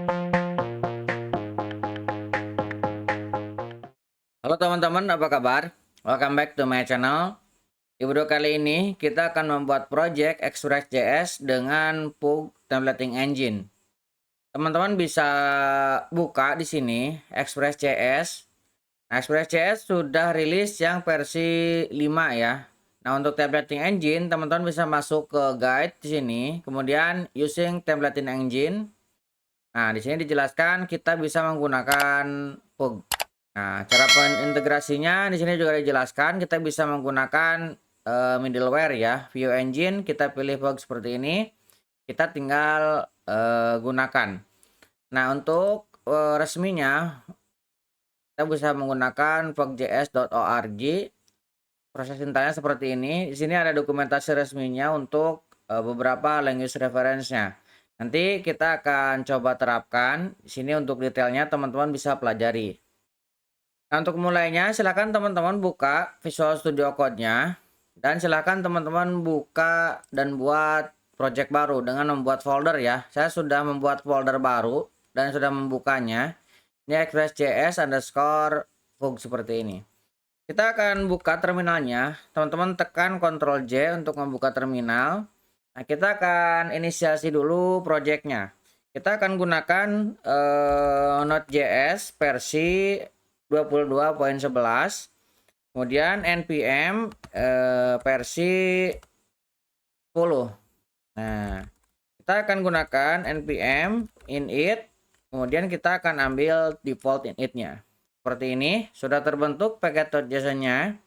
Halo teman-teman, apa kabar? Welcome back to my channel. Di video kali ini kita akan membuat project Express.js dengan Pug Templating Engine. Teman-teman bisa buka di sini Express.js. Nah, Express.js sudah rilis yang versi 5 ya. Nah, untuk templating engine, teman-teman bisa masuk ke guide di sini, kemudian using templating engine. Nah, di sini dijelaskan kita bisa menggunakan Pug. Nah, cara pengintegrasinya di sini juga dijelaskan kita bisa menggunakan middleware ya, View Engine, kita pilih Pug seperti ini, kita tinggal gunakan. Nah, untuk resminya kita bisa menggunakan pug.js.org. Proses intinya seperti ini. Di sini ada dokumentasi resminya untuk beberapa language reference-nya. Nanti kita akan coba terapkan. Di sini untuk detailnya teman-teman bisa pelajari. Nah, untuk mulainya silakan teman-teman buka Visual Studio Code-nya dan silakan teman-teman buka dan buat project baru dengan membuat folder ya. Saya sudah membuat folder baru dan sudah membukanya. Ini express.js underscore Pug seperti ini. Kita akan buka terminalnya. Teman-teman tekan Ctrl J untuk membuka terminal. Nah, kita akan inisiasi dulu projectnya. Kita akan gunakan Node.js versi 22.11, kemudian npm versi 10. Nah, kita akan gunakan npm init, kemudian kita akan ambil default init-nya. Seperti ini, sudah terbentuk packet.json-nya.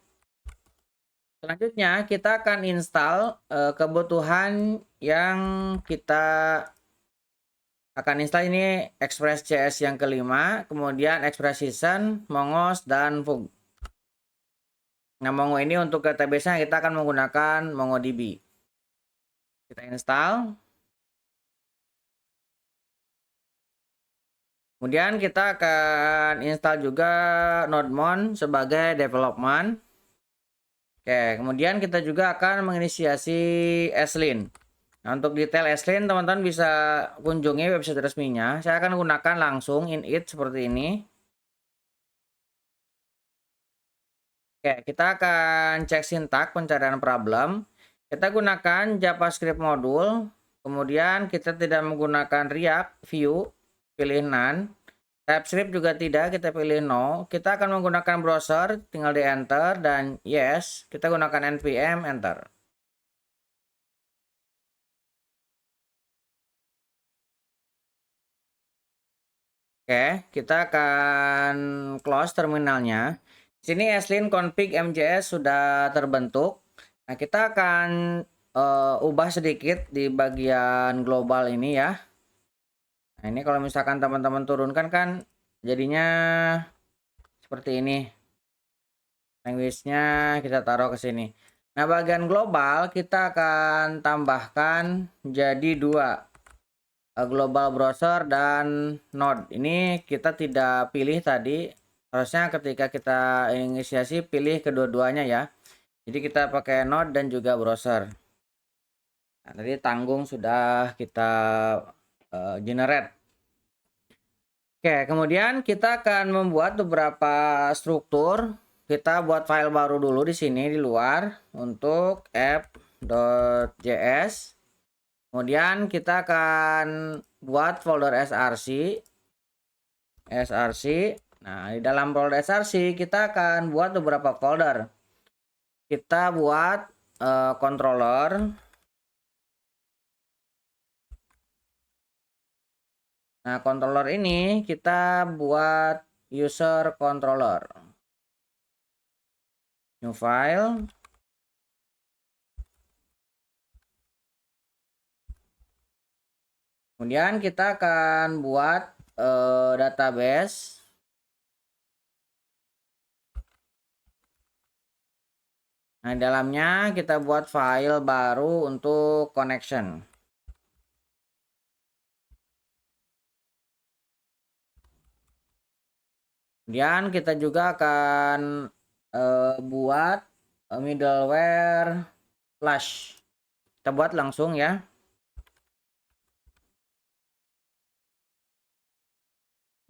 Selanjutnya, kita akan install kebutuhan yang kita akan install ini Express.js yang kelima, kemudian Express Season, Mongoose, dan Pug. Nah, Mongo ini untuk database-nya kita akan menggunakan MongoDB. Kita install. Kemudian kita akan install juga NodeMon sebagai development. Oke, kemudian kita juga akan menginisiasi ESLint. Nah, untuk detail ESLint teman-teman bisa kunjungi website resminya. Saya akan gunakan langsung init seperti ini. Oke, kita akan cek sintak pencarian problem. Kita gunakan JavaScript modul, kemudian kita tidak menggunakan React, Vue, pilih none. TypeScript juga tidak, kita pilih no. Kita akan menggunakan browser, tinggal di enter, dan yes, kita gunakan npm, enter. Oke, kita akan close terminalnya. Sini ESLint config MJS sudah terbentuk. Nah, kita akan ubah sedikit di bagian global ini ya. Nah, ini kalau misalkan teman-teman turunkan kan jadinya seperti ini. Language-nya kita taruh ke sini. Nah, bagian global kita akan tambahkan jadi dua. Global browser dan node. Ini kita tidak pilih tadi. Harusnya ketika kita inisiasi pilih kedua-duanya ya. Jadi kita pakai node dan juga browser. Nah, tadi tanggung sudah kita generate. Oke, kemudian kita akan membuat beberapa struktur. Kita buat file baru dulu di sini di luar untuk app.js. Kemudian kita akan buat folder src. Nah, di dalam folder src kita akan buat beberapa folder. Kita buat controller. Nah, controller ini kita buat user controller. New file. Kemudian kita akan buat database. Nah, di dalamnya kita buat file baru untuk connection. Kemudian kita juga akan buat middleware flash. Kita buat langsung ya.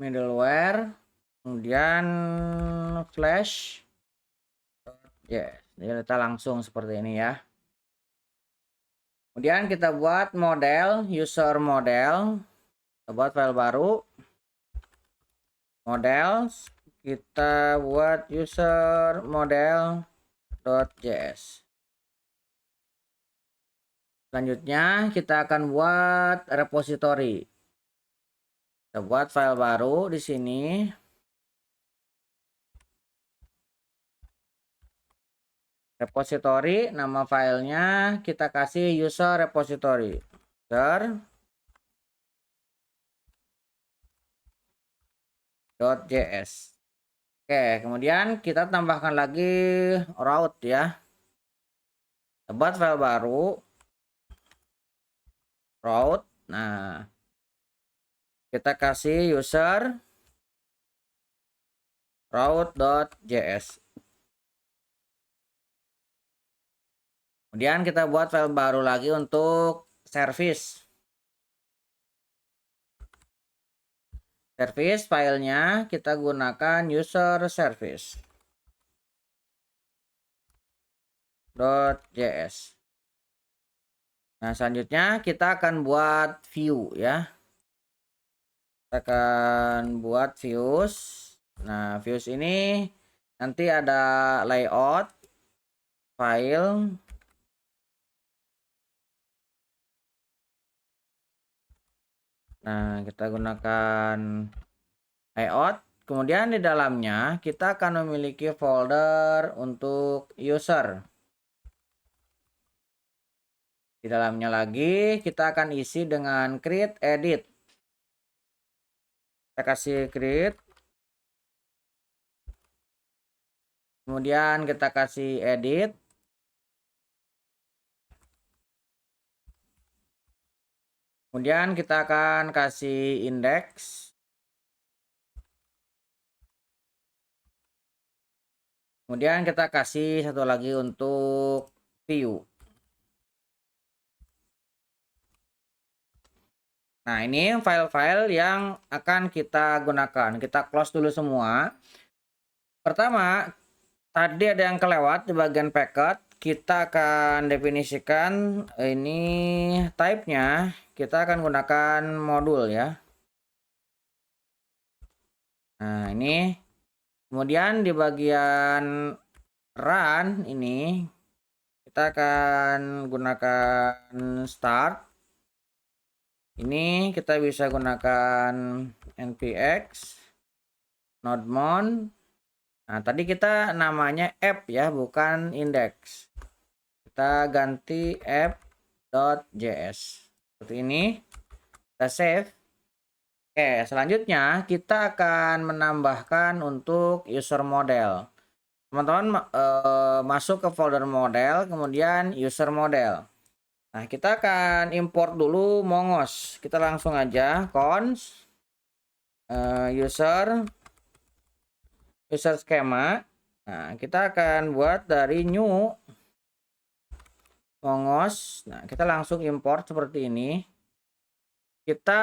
middleware, kemudian flash. Ya, jadi kita langsung seperti ini ya. Kemudian kita buat model, user model. Kita buat file baru. Model, kita buat user model.js. Selanjutnya kita akan buat repository. Kita buat file baru di sini. Repository, nama filenya kita kasih user repository. User.js. Oke, kemudian kita tambahkan lagi route ya. Kita buat file baru. Route. Nah, kita kasih user route.js. Kemudian kita buat file baru lagi untuk service. Service filenya kita gunakan user service.js. Nah, selanjutnya kita akan buat view ya. Kita akan buat views. Nah, views ini nanti ada layout, file, nah kita gunakan layout. Kemudian di dalamnya kita akan memiliki folder untuk user. Di dalamnya lagi kita akan isi dengan create edit. Kita kasih create. Kemudian kita kasih edit. Kemudian kita akan kasih index. Kemudian kita kasih satu lagi untuk view. Nah, ini file-file yang akan kita gunakan. Kita close dulu semua. Pertama, tadi ada yang kelewat di bagian packet. Kita akan definisikan ini type-nya. Kita akan gunakan modul ya. Nah, ini. Kemudian di bagian run ini kita akan gunakan start. Ini kita bisa gunakan npx nodemon. Nah, tadi kita namanya app ya, bukan index. Kita ganti app.js. Seperti ini. Kita save. Oke, selanjutnya kita akan menambahkan untuk user model. Teman-teman masuk ke folder model, kemudian user model. Nah, kita akan import dulu Mongos. Kita langsung aja cons user schema. Nah, kita akan buat dari new Mongos. Nah, kita langsung import seperti ini. Kita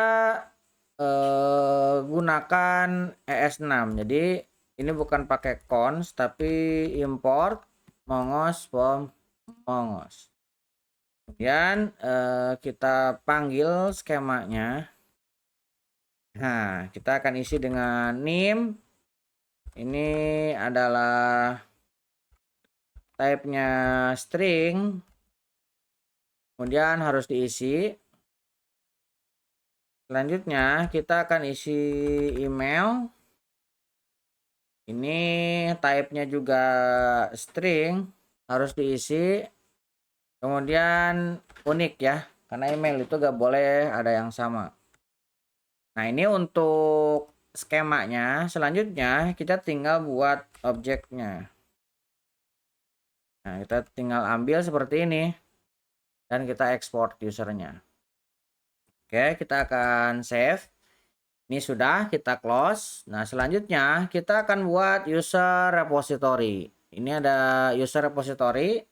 gunakan ES6. Jadi ini bukan pakai cons tapi import Mongos from Mongos. Kemudian kita panggil skemanya. Nah, kita akan isi dengan name. Ini adalah type-nya string. Kemudian harus diisi. Selanjutnya kita akan isi email. Ini type-nya juga string, harus diisi. Kemudian unik ya, karena email itu gak boleh ada yang sama. Nah, ini untuk skemanya. Selanjutnya kita tinggal buat objeknya. Nah, kita tinggal ambil seperti ini dan kita export usernya. Oke, kita akan save. Ini sudah, kita close. Nah, selanjutnya kita akan buat user repository. Ini ada user repository.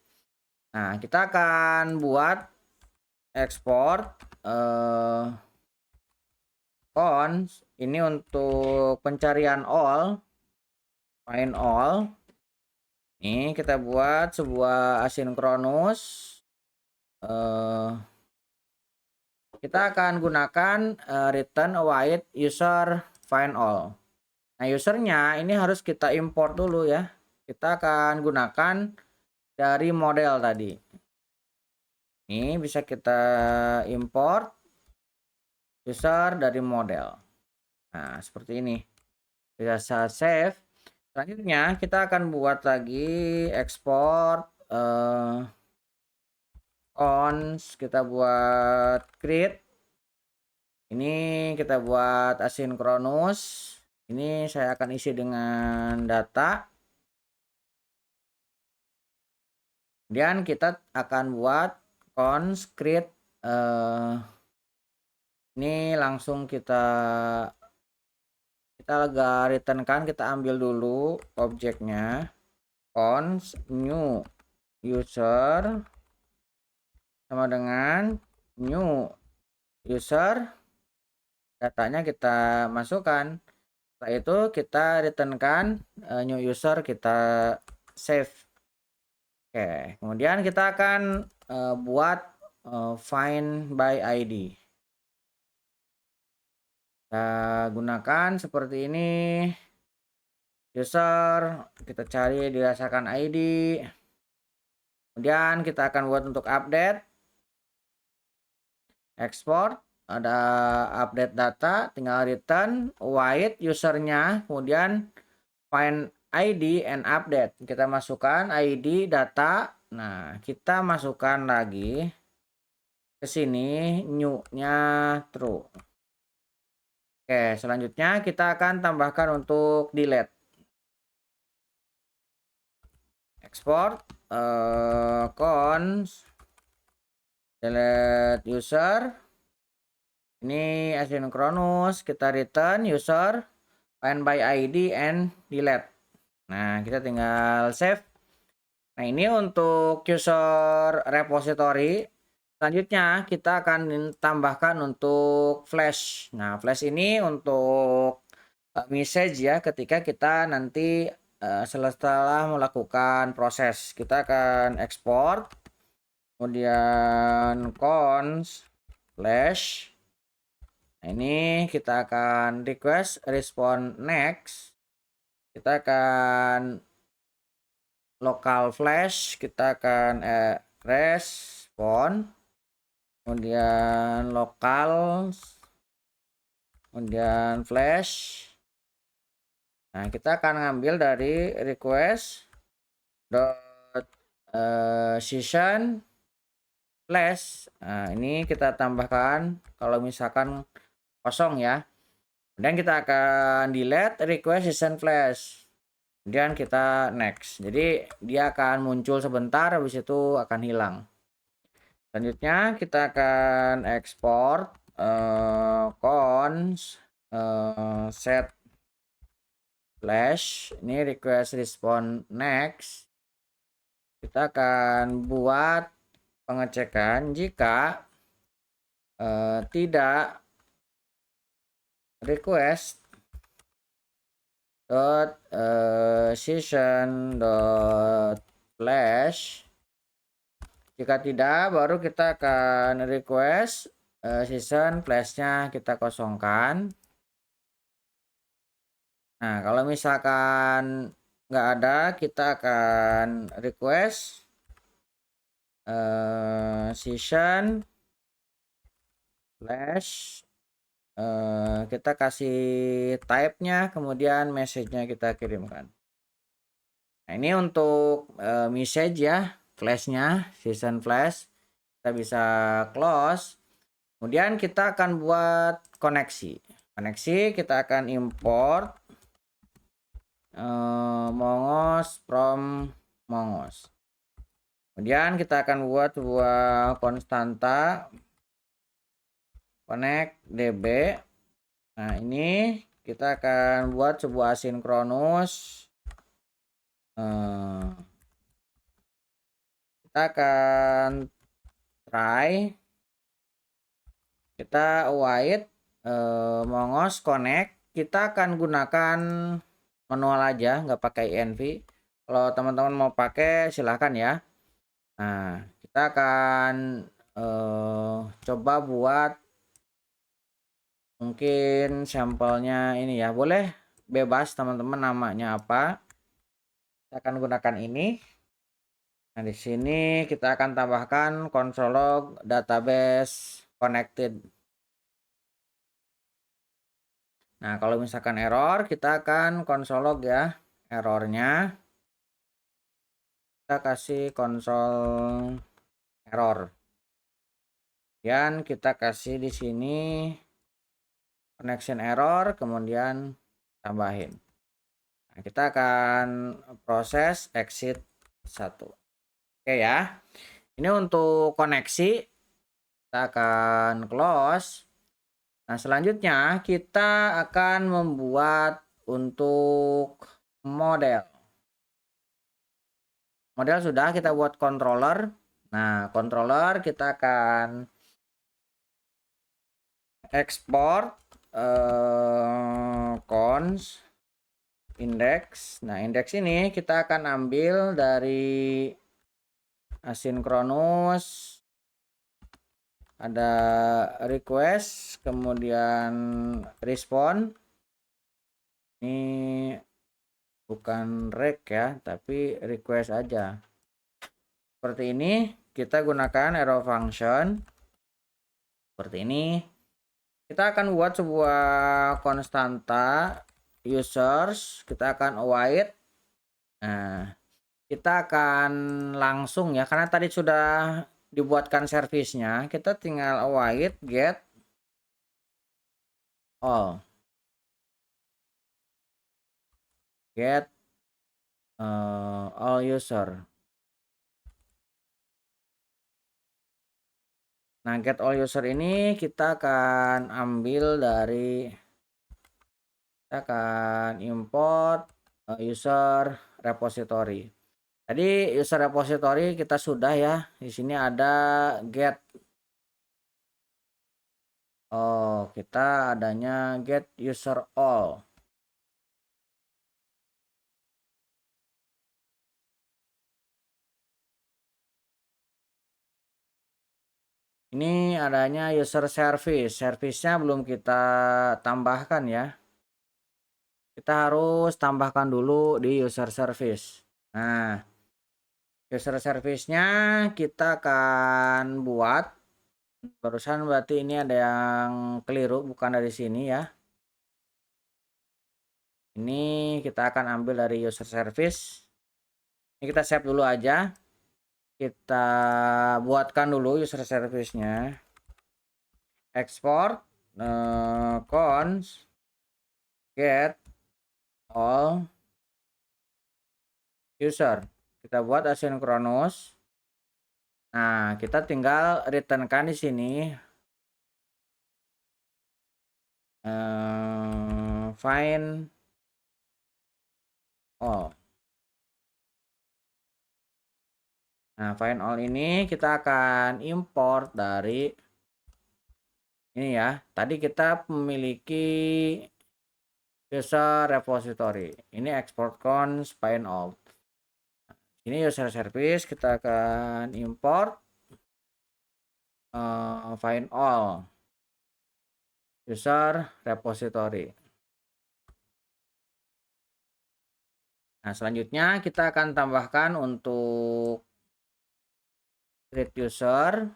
Nah, kita akan buat export cons Ini untuk pencarian all, find all. Ini kita buat sebuah asinkronus. Kita akan gunakan return await user find all. Nah, usernya ini harus kita import dulu ya. Kita akan gunakan dari model tadi. Ini bisa kita import user dari model. Nah, seperti ini. Bisa save. Selanjutnya kita akan buat lagi export cons, kita buat create. Ini kita buat asinkronus. Ini saya akan isi dengan data. Kemudian kita akan buat cons create. Ini langsung kita lega return kan, kita ambil dulu objeknya. Cons new user sama dengan new user, datanya kita masukkan. Setelah itu kita return kan new user, kita save. Oke, kemudian kita akan buat find by ID. Kita gunakan seperti ini. User, kita cari dirasakan ID. Kemudian kita akan buat untuk update. Export, ada update data, tinggal return await usernya, kemudian find ID and update. Kita masukkan ID data. Nah, kita masukkan lagi ke sini new-nya true. Oke, selanjutnya kita akan tambahkan untuk delete. Export cons delete user. Ini asinkronus, kita return user find by ID and delete. Nah, kita tinggal save. Nah, ini untuk user repository. Selanjutnya kita akan tambahkan untuk flash. Nah, flash ini untuk message ya, ketika kita nanti setelah melakukan proses. Kita akan export, kemudian cons flash. Nah, ini kita akan request respond next. Kita akan local flash, kita akan respond, kemudian lokal, kemudian flash. Nah, kita akan ngambil dari request dot session flash. Nah, ini kita tambahkan kalau misalkan kosong ya. Dan kita akan delete request session flash. Kemudian kita next. Jadi dia akan muncul sebentar, habis itu akan hilang. Selanjutnya kita akan export cons set flash. Ini request respond next. Kita akan buat pengecekan jika tidak request dot session dot flash. Jika tidak, baru kita akan request session flashnya kita kosongkan. Nah, kalau misalkan nggak ada, kita akan request session flash. Kita kasih type-nya, kemudian message-nya kita kirimkan. Nah, ini untuk message ya, flash-nya, session flash. Kita bisa close. Kemudian kita akan buat koneksi. Koneksi kita akan import Mongoose from Mongoose. Kemudian kita akan buat sebuah konstanta connect db. Nah, ini kita akan buat sebuah asinkronus. Kita akan try, kita await Mongos connect, kita akan gunakan manual aja, nggak pakai env. Kalau teman-teman mau pakai silahkan ya. Nah, kita akan coba buat mungkin sampelnya ini ya. Boleh bebas teman-teman namanya apa. Kita akan gunakan ini. Nah, di sini kita akan tambahkan console log database connected. Nah, kalau misalkan error, kita akan console log ya errornya. Kita kasih console error. Dan kita kasih di sini connection error, kemudian tambahin. Nah, kita akan proses exit 1. Oke ya. Ini untuk koneksi. Kita akan close. Nah, selanjutnya kita akan membuat untuk model. Model sudah kita buat controller. Nah, controller kita akan export cons index. Nah, index ini kita akan ambil dari asynchronous, ada request, kemudian respond. Ini bukan rec ya, tapi request aja. Seperti ini, kita gunakan arrow function. Seperti ini. Kita akan buat sebuah konstanta users, kita akan await. Nah, kita akan langsung ya, karena tadi sudah dibuatkan servisnya, kita tinggal await get all. Get all user. Nah, get all user ini kita akan ambil dari, kita akan import user repository. Tadi user repository kita sudah ya. Di sini ada get. Oh, kita adanya get user all. Ini adanya user service. Service-nya belum kita tambahkan ya. Kita harus tambahkan dulu di user service. Nah, user service-nya kita akan buat. Barusan berarti ini ada yang keliru, bukan dari sini ya. Ini kita akan ambil dari user service. Ini kita save dulu aja. Kita buatkan dulu user service-nya. Export cons get all user. Kita buat asynchronous. Nah, kita tinggal returnkan di sini find all. Nah, find all ini kita akan import dari ini ya. Tadi kita memiliki user repository. Ini export cons find all. Ini user service, kita akan import find all user repository. Nah, selanjutnya kita akan tambahkan untuk create user.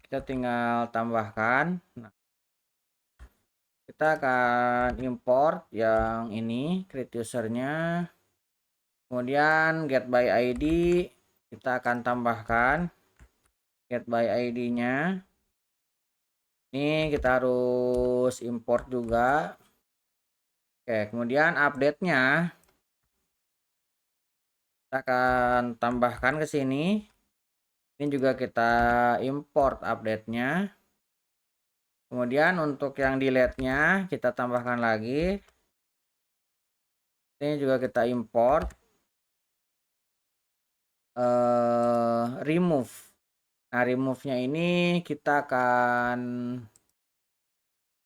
Kita tinggal tambahkan. Nah, kita akan import yang ini, create usernya. Kemudian get by ID, kita akan tambahkan get by ID-nya. Ini kita harus import juga. Oke, kemudian update-nya kita akan tambahkan ke sini. Ini juga kita import update-nya. Kemudian untuk yang delete-nya kita tambahkan lagi. Ini juga kita import. Remove. Nah, remove-nya ini kita akan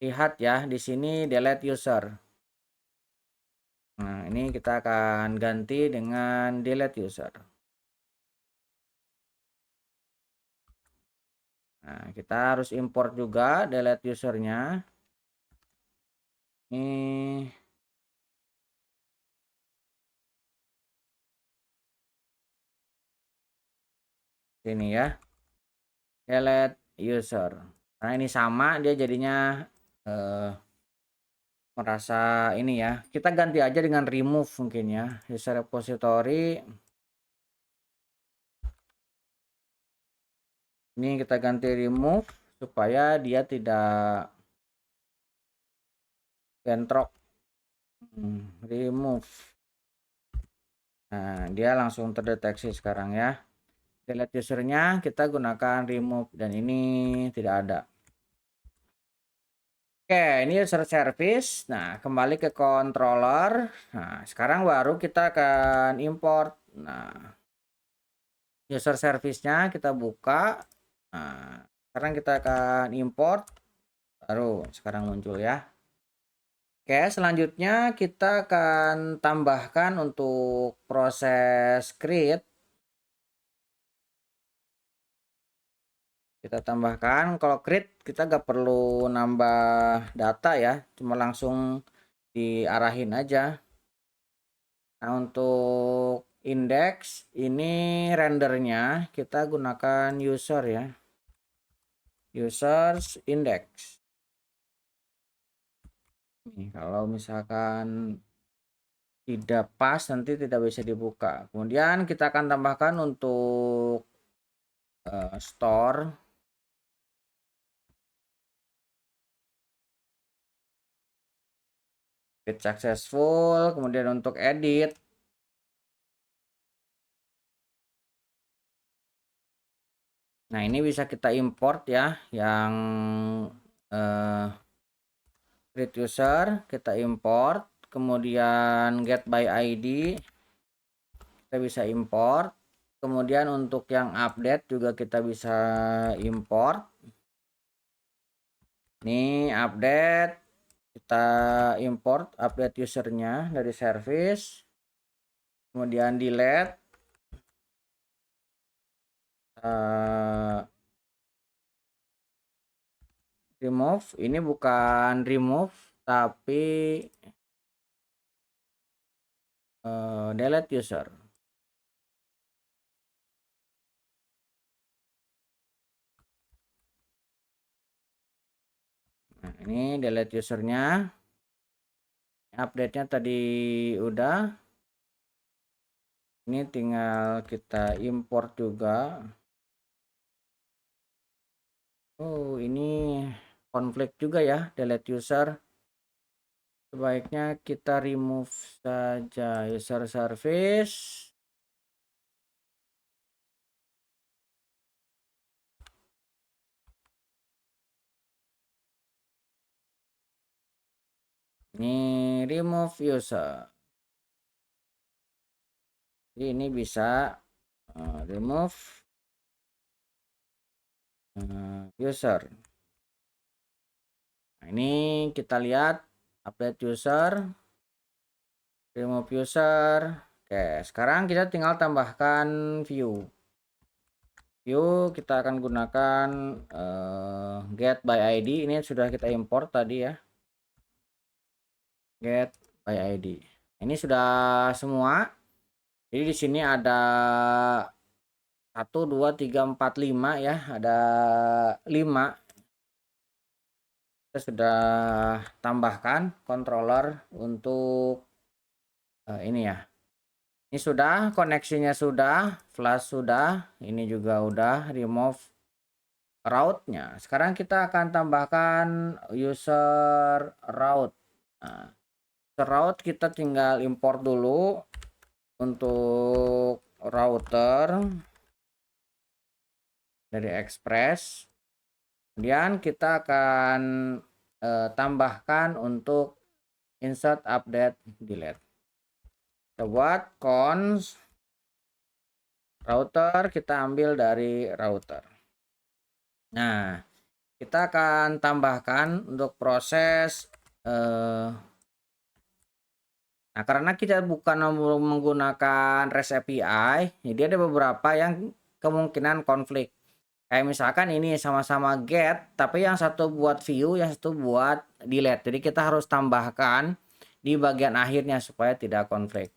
lihat ya di sini delete user. Nah, ini kita akan ganti dengan delete user. Nah, kita harus import juga delete usernya. Ini sini ya, delete user. Nah, ini sama dia jadinya merasa ini ya. Kita ganti aja dengan remove mungkin ya. User repository. Ini kita ganti remove supaya dia tidak bentrok. Remove. Nah, dia langsung terdeteksi sekarang ya. Delete usernya kita gunakan remove dan ini tidak ada. Oke, ini user service. Nah, kembali ke controller. Nah, sekarang baru kita akan import. Nah, user service-nya kita buka. Nah, sekarang kita akan import. Baru sekarang muncul ya. Oke, selanjutnya kita akan tambahkan untuk proses create. Kita tambahkan, kalau create kita gak perlu nambah data ya, cuma langsung diarahin aja. Nah, untuk index ini rendernya kita gunakan user ya, users index. Nih, kalau misalkan tidak pas nanti tidak bisa dibuka. Kemudian kita akan tambahkan untuk store. Create successful. Kemudian untuk edit. Nah, ini bisa kita import ya yang create user kita import, kemudian get by ID kita bisa import, kemudian untuk yang update juga kita bisa import. Ini update kita import update usernya dari service, kemudian delete remove. Ini bukan remove tapi delete user. Nah, ini delete usernya. Update-nya tadi udah. Ini tinggal kita import juga. Oh, ini konflik juga ya, delete user. Sebaiknya kita remove saja user service. Ini remove user. Jadi ini bisa remove user. Nah, ini kita lihat update user, remove user. Oke, sekarang kita tinggal tambahkan view. View kita akan gunakan get by ID. Ini sudah kita import tadi ya. Get by ID. Ini sudah semua. Jadi di sini ada 1 2 3 4 5 ya, ada 5. Kita sudah tambahkan controller untuk ini ya. Ini sudah, koneksinya sudah, flash sudah, ini juga udah, remove route-nya. Sekarang kita akan tambahkan user route. Nah, user route kita tinggal import dulu untuk router dari Express. Kemudian kita akan tambahkan untuk insert, update, delete. Kita buat cons router, kita ambil dari router. Nah, kita akan tambahkan untuk proses nah, karena kita bukan menggunakan REST API, jadi ada beberapa yang kemungkinan konflik. Kayak misalkan ini sama-sama get, tapi yang satu buat view, yang satu buat delete. Jadi kita harus tambahkan di bagian akhirnya supaya tidak konflik.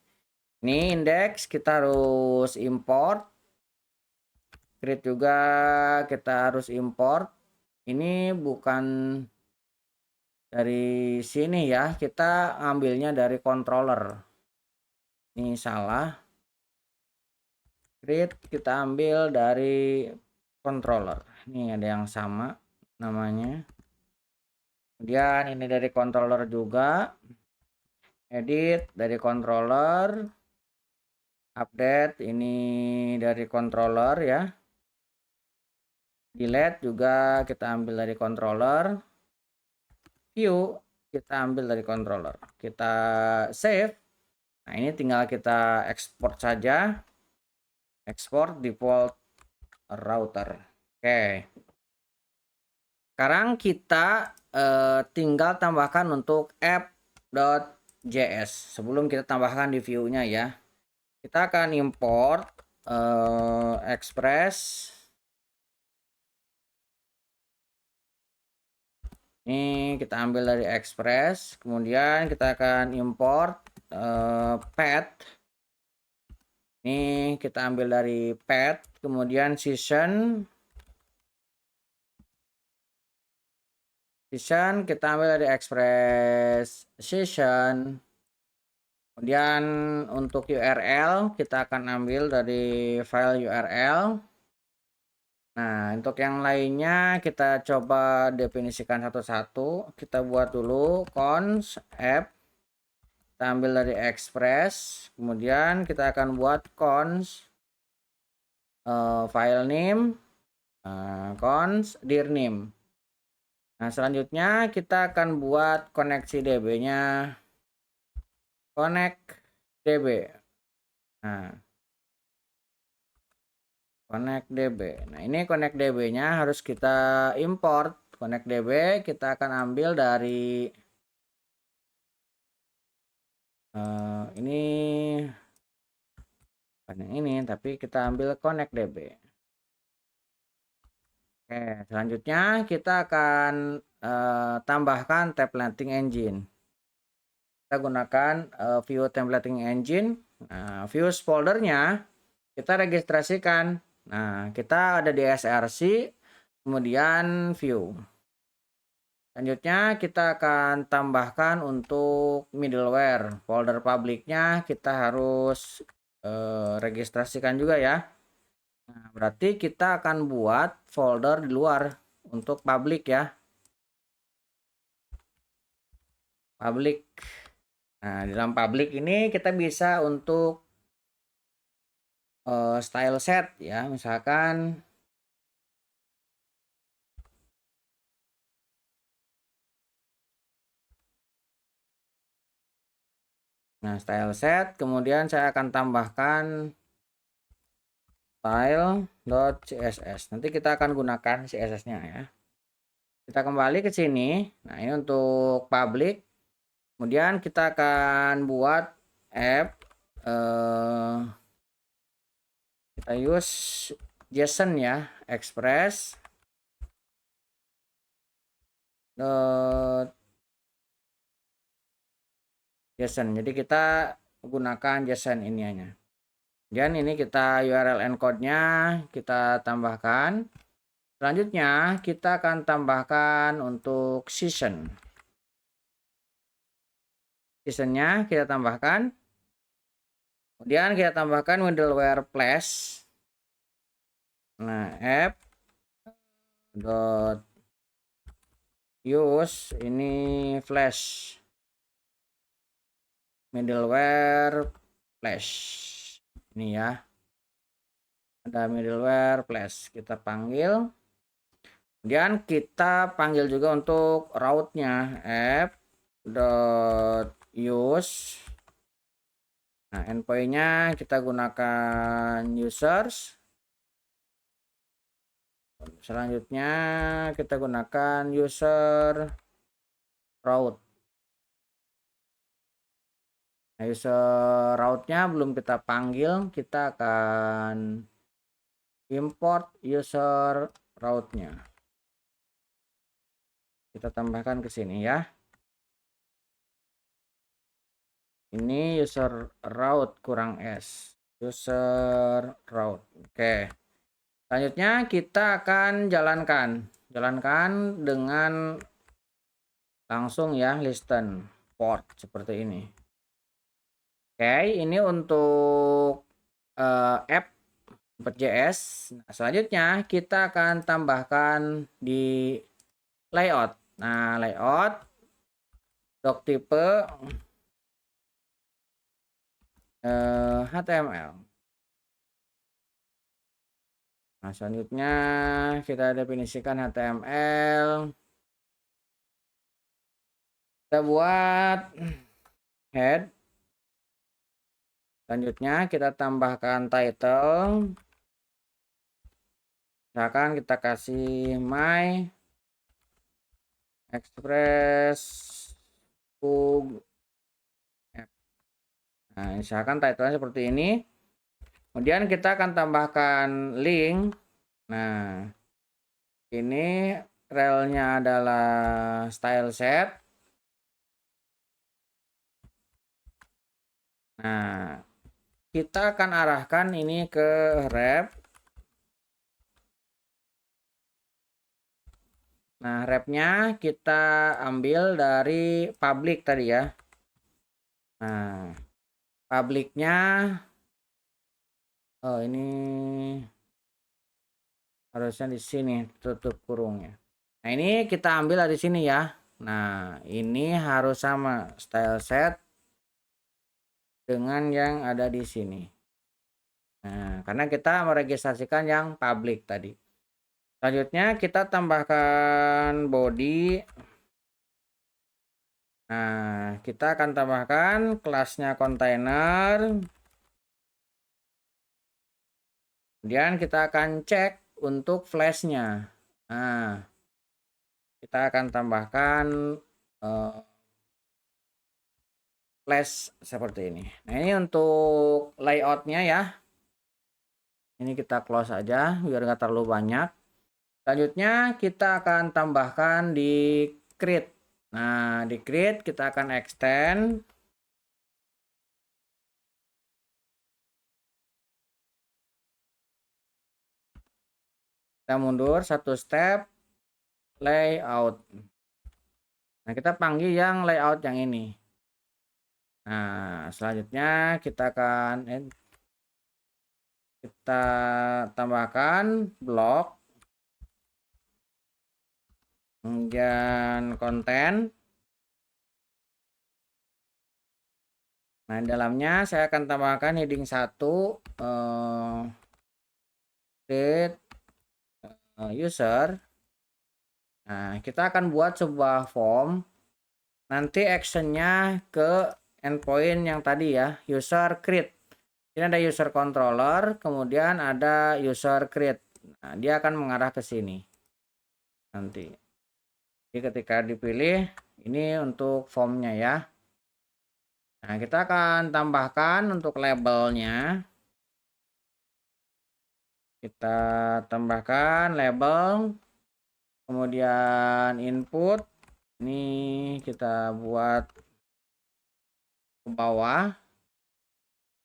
Ini index kita harus import. Create juga kita harus import. Ini bukan dari sini ya, kita ambilnya dari controller. Ini salah. Create kita ambil dari controller. Ini ada yang sama namanya. Kemudian ini dari controller juga. Edit dari controller. Update ini dari controller ya. Delete juga kita ambil dari controller. View kita ambil dari controller. Kita save. Nah, ini tinggal kita export saja. Export default router. Oke. Sekarang kita tinggal tambahkan untuk app.js. Sebelum kita tambahkan di view-nya ya. Kita akan import Express. Ini kita ambil dari Express. Kemudian kita akan import path. Ini kita ambil dari path. Kemudian session kita ambil dari Express session. Kemudian untuk URL kita akan ambil dari file URL. Nah, untuk yang lainnya kita coba definisikan satu-satu. Kita buat dulu cons app. Kita ambil dari Express. Kemudian kita akan buat cons file name, cons dir name. Nah, selanjutnya kita akan buat koneksi DB-nya. Connect DB. Nah, connect DB. Nah, ini connect DB-nya harus kita import. Connect DB kita akan ambil dari ini bukan yang ini, tapi kita ambil connect DB. Oke, selanjutnya kita akan tambahkan templating engine. Kita gunakan view templating engine. Nah, views foldernya kita registrasikan. Nah, kita ada di src, kemudian view. Selanjutnya kita akan tambahkan untuk middleware. Folder publiknya kita harus registrasikan juga ya. Nah, berarti kita akan buat folder di luar untuk public ya. Public. Nah, di dalam public ini kita bisa untuk style set ya. Misalkan nah, style set, kemudian saya akan tambahkan style.css. Nanti kita akan gunakan CSS-nya ya. Kita kembali ke sini. Nah, ini untuk public. Kemudian kita akan buat app. Kita use JSON ya, express JSON. Jadi kita gunakan JSON ini hanya. Dan ini kita URL encode-nya kita tambahkan. Selanjutnya kita akan tambahkan untuk season. Seasonnya kita tambahkan. Kemudian kita tambahkan middleware flash. Nah, app dot use ini flash middleware flash ini ya, ada middleware flash, kita panggil. Kemudian kita panggil juga untuk route-nya app dot use. Nah, endpoint-nya kita gunakan users Selanjutnya kita gunakan user route. Nah, user route-nya belum kita panggil, kita akan import user route-nya. Kita tambahkan ke sini ya. Ini user route kurang S. User route. Oke. Selanjutnya kita akan jalankan dengan langsung ya, listen port seperti ini. Oke, ini untuk app.js. Nah, selanjutnya kita akan tambahkan di layout. Nah, layout doc tipe HTML. Nah, selanjutnya kita definisikan HTML. Kita buat head. Selanjutnya kita tambahkan title. Misalkan kita kasih my express book app. Nah, misalkan title-nya seperti ini. Kemudian kita akan tambahkan link. Nah, ini relnya adalah style set. Nah, kita akan arahkan ini ke wrap. Nah, wrapnya kita ambil dari public tadi ya. Nah, publicnya, oh ini harusnya di sini tutup kurungnya. Nah, ini kita ambil dari sini ya. Nah, ini harus sama style set dengan yang ada di sini. Nah, karena kita meregistrasikan yang public tadi. Selanjutnya kita tambahkan body. Nah, kita akan tambahkan kelasnya container. Kemudian kita akan cek untuk flashnya. Nah, kita akan tambahkan flash seperti ini. Nah, ini untuk layoutnya ya. Ini kita close aja biar nggak terlalu banyak. Selanjutnya kita akan tambahkan di create. Nah, di create kita akan extend. Kita mundur satu step, layout. Nah, kita panggil yang layout yang ini. Nah, selanjutnya kita akan kita tambahkan blok, kemudian konten. Nah, di dalamnya saya akan tambahkan heading 1 create user. Nah, kita akan buat sebuah form. Nanti actionnya ke endpoint yang tadi ya, user create. Ini ada user controller, kemudian ada user create. Nah, dia akan mengarah ke sini nanti. Jadi ketika dipilih, ini untuk formnya ya. Nah, kita akan tambahkan untuk labelnya. Kita tambahkan label, kemudian input. Ini kita buat ke bawah.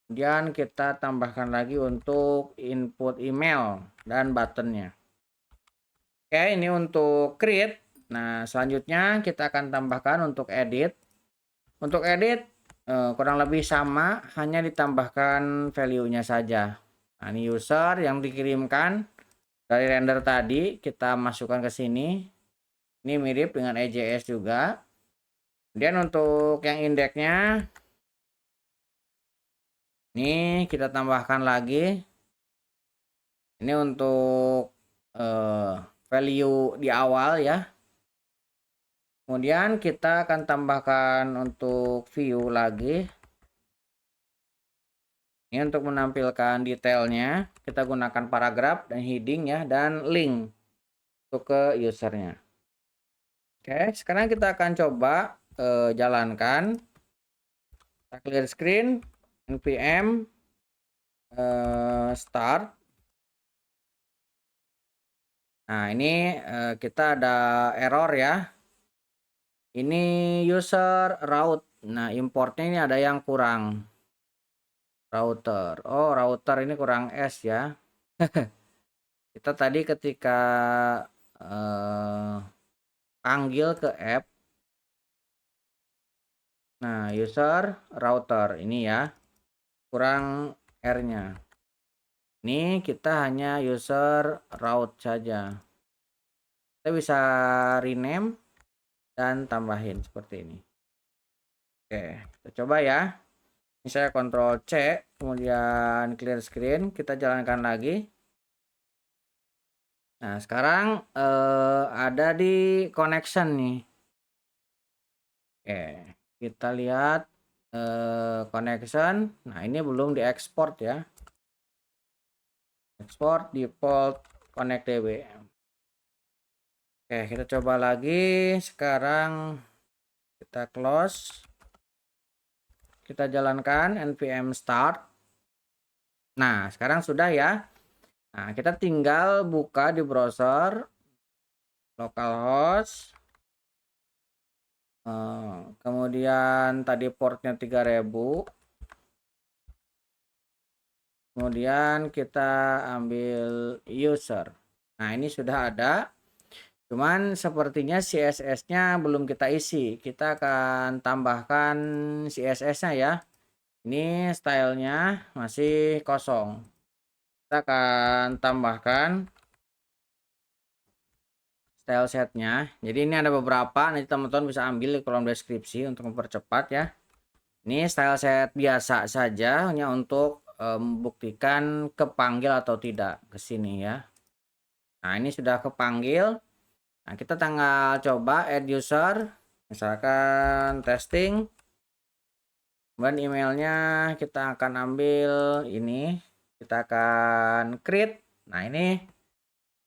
Kemudian kita tambahkan lagi untuk input email dan buttonnya. Oke, ini untuk create. Nah, selanjutnya kita akan tambahkan untuk edit. Untuk edit kurang lebih sama, hanya ditambahkan value-nya saja. Nah, ini user yang dikirimkan dari render tadi kita masukkan ke sini. Ini mirip dengan EJS juga. Kemudian untuk yang indeksnya ini kita tambahkan lagi. Ini untuk value di awal ya. Kemudian kita akan tambahkan untuk view lagi. Ini untuk menampilkan detailnya. Kita gunakan paragraf dan heading ya, dan link. untuk ke usernya. Oke, sekarang kita akan coba jalankan. Kita clear screen, npm start. Nah, ini kita ada error ya. Ini user route. Nah, importnya ini ada yang kurang. Router. Oh, router ini kurang S ya. Kita tadi ketika panggil ke app. Nah, user router ini ya. Kurang R-nya. Ini kita hanya user route saja. Kita bisa rename dan tambahin seperti ini. Oke, kita coba ya. Ini saya Ctrl C, kemudian clear screen, kita jalankan lagi. Nah, sekarang ada di connection nih. Oke, kita lihat connection. Nah, ini belum diekspor ya. Export default connect db. Oke, kita coba lagi. Sekarang kita close. Kita jalankan npm start. Nah, sekarang sudah ya. Nah, kita tinggal buka di browser localhost. Kemudian tadi portnya 3000. Kemudian kita ambil user. Nah, ini sudah ada. Cuman sepertinya CSS-nya belum kita isi. Kita akan tambahkan CSS-nya ya. Ini stylenya masih kosong. Kita akan tambahkan style setnya. Jadi ini ada beberapa. Nanti teman-teman bisa ambil di kolom deskripsi untuk mempercepat ya. Ini style set biasa saja, hanya untuk membuktikan kepanggil atau tidak ke sini ya. Nah, ini sudah kepanggil. Nah, kita tinggal coba add user, misalkan testing. Kemudian emailnya kita akan ambil ini, kita akan create. Nah, ini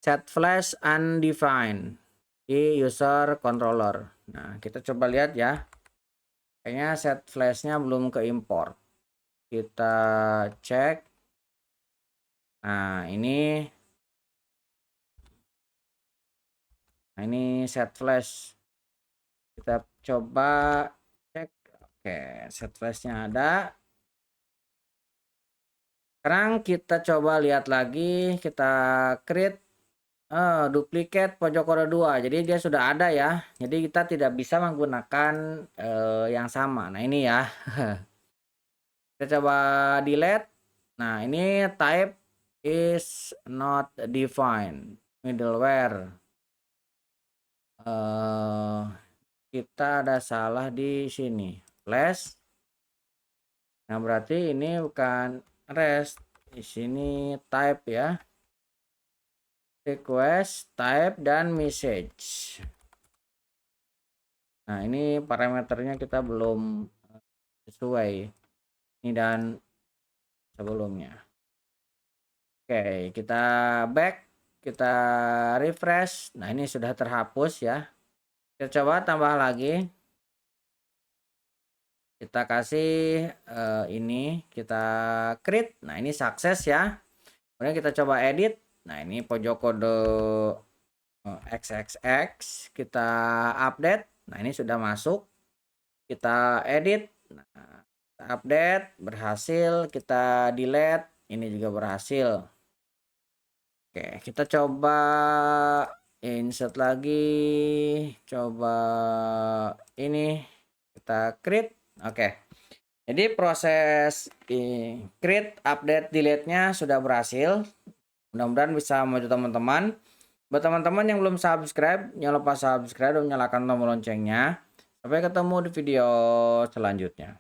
set flash undefined di user controller. Nah, kita coba lihat ya. Kayaknya set flashnya belum ke import. Kita cek. Nah, ini set flash. Kita coba cek. Oke, set flashnya ada. Sekarang kita coba lihat lagi. Kita create duplicate pojok kode 2. Jadi dia sudah ada ya. Jadi kita tidak bisa menggunakan yang sama. Nah, ini ya. Kita coba delete. Nah, ini type is not defined middleware. Kita ada salah di sini flash. Nah, berarti ini bukan rest, di sini type ya, request type dan message. Nah, ini parameternya kita belum sesuai ini dan sebelumnya. Oke, kita back, kita refresh. Nah, ini sudah terhapus ya. Kita coba tambah lagi. Kita kasih ini, kita create. Nah, ini sukses ya. Kemudian kita coba edit. Nah, ini pojok kode XXX. Kita update. Nah, ini sudah masuk. Kita edit. Nah, kita update. Berhasil. Kita delete. Ini juga berhasil. Oke, kita coba insert lagi. Coba ini. Kita create. Oke. Jadi proses create, update, delete-nya sudah berhasil. Mudah-mudahan bisa membantu teman-teman. Buat teman-teman yang belum subscribe, jangan lupa subscribe dan nyalakan tombol loncengnya. Sampai ketemu di video selanjutnya.